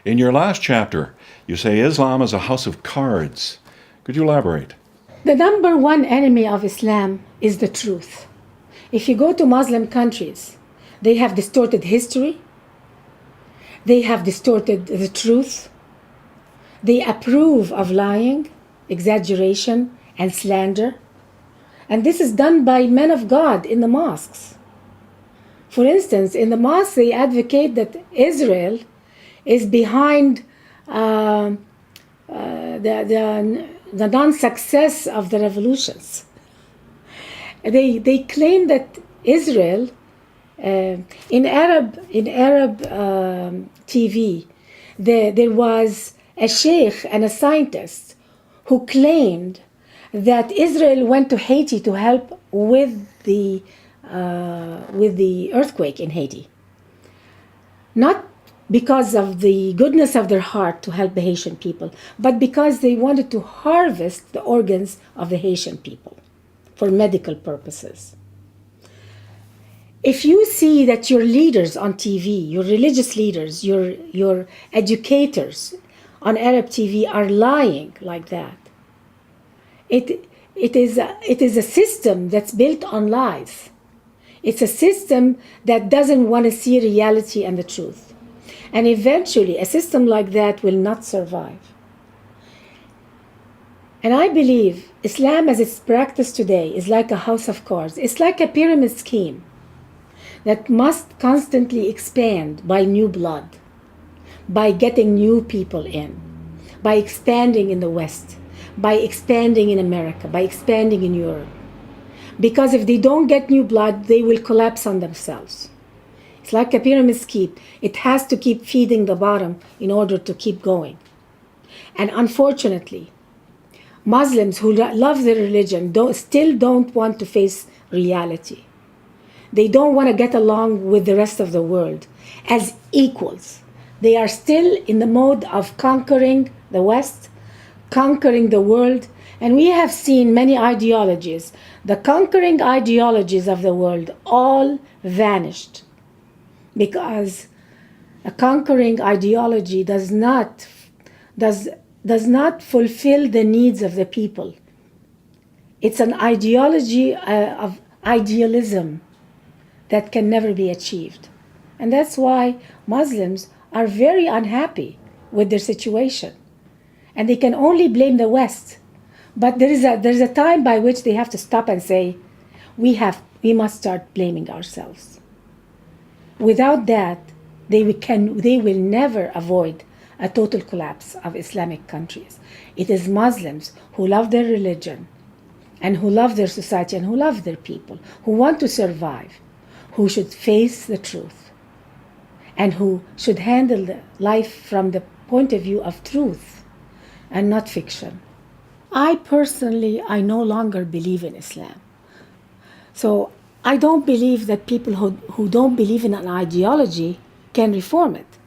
In your last chapter, you say Islam is a house of cards. Could you elaborate? The number one enemy of Islam is the truth. If you go to Muslim countries, they have distorted history, they have distorted the truth, they approve of lying, exaggeration, and slander. And this is done by men of God in the mosques. For instance, in the mosques, they advocate that Israel is behind the non-success of the revolutions. They claim that Israel, in Arab TV, there was a sheikh and a scientist who claimed that Israel went to Haiti to help with the earthquake in Haiti. Not because of the goodness of their heart to help the Haitian people, but because they wanted to harvest the organs of the Haitian people for medical purposes. If you see that your leaders on TV, your religious leaders, your educators on Arab TV are lying like that, it is a system that's built on lies. It's a system that doesn't want to see reality and the truth. And eventually, a system like that will not survive. And I believe Islam as it's practiced today is like a house of cards. It's like a pyramid scheme that must constantly expand by new blood, by getting new people in, by expanding in the West, by expanding in America, by expanding in Europe. Because if they don't get new blood, they will collapse on themselves. It's like a pyramid scheme. It has to keep feeding the bottom in order to keep going. And unfortunately, Muslims who love their religion still don't want to face reality. They don't want to get along with the rest of the world as equals. They are still in the mode of conquering the West, conquering the world. And we have seen many ideologies. The conquering ideologies of the world all vanished because a conquering ideology does not fulfill the needs of the people. It's an ideology of idealism that can never be achieved. And that's why Muslims are very unhappy with their situation. And they can only blame the West. But there's a time by which they have to stop and say, we must start blaming ourselves. Without that, they will never avoid a total collapse of Islamic countries. It is Muslims who love their religion and who love their society and who love their people, who want to survive, who should face the truth and who should handle life from the point of view of truth and not fiction. I no longer believe in Islam. So I don't believe that people who don't believe in an ideology can reform it.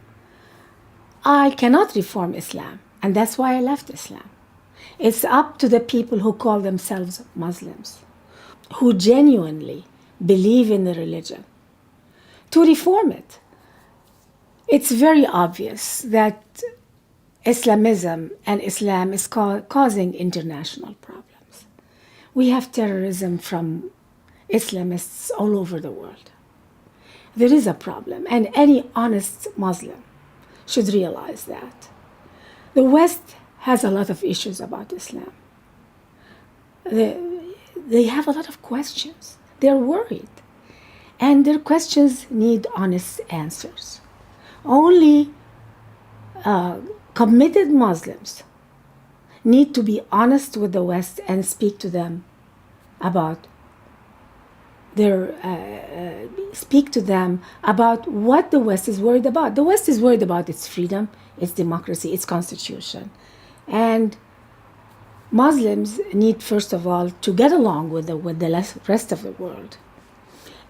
I cannot reform Islam, and that's why I left Islam. It's up to the people who call themselves Muslims, who genuinely believe in the religion, to reform it. It's very obvious that Islamism and Islam is causing international problems. We have terrorism from Islamists all over the world. There is a problem, and any honest Muslim should realize that. The West has a lot of issues about Islam. They have a lot of questions. They're worried. And their questions need honest answers. Only committed Muslims need to be honest with the West and speak to them about what the West is worried about. The West is worried about its freedom, its democracy, its constitution. And Muslims need, first of all, to get along with the rest of the world.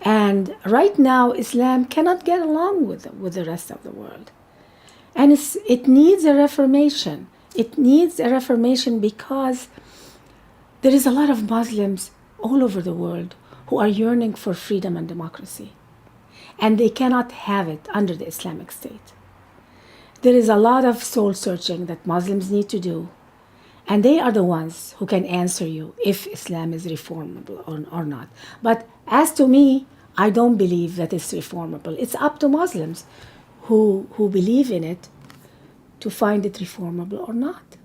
And right now, Islam cannot get along with the rest of the world. And it needs a reformation. It needs a reformation because there is a lot of Muslims all over the world who are yearning for freedom and democracy. And they cannot have it under the Islamic State. There is a lot of soul searching that Muslims need to do. And they are the ones who can answer you if Islam is reformable or not. But as to me, I don't believe that it's reformable. It's up to Muslims who believe in it to find it reformable or not.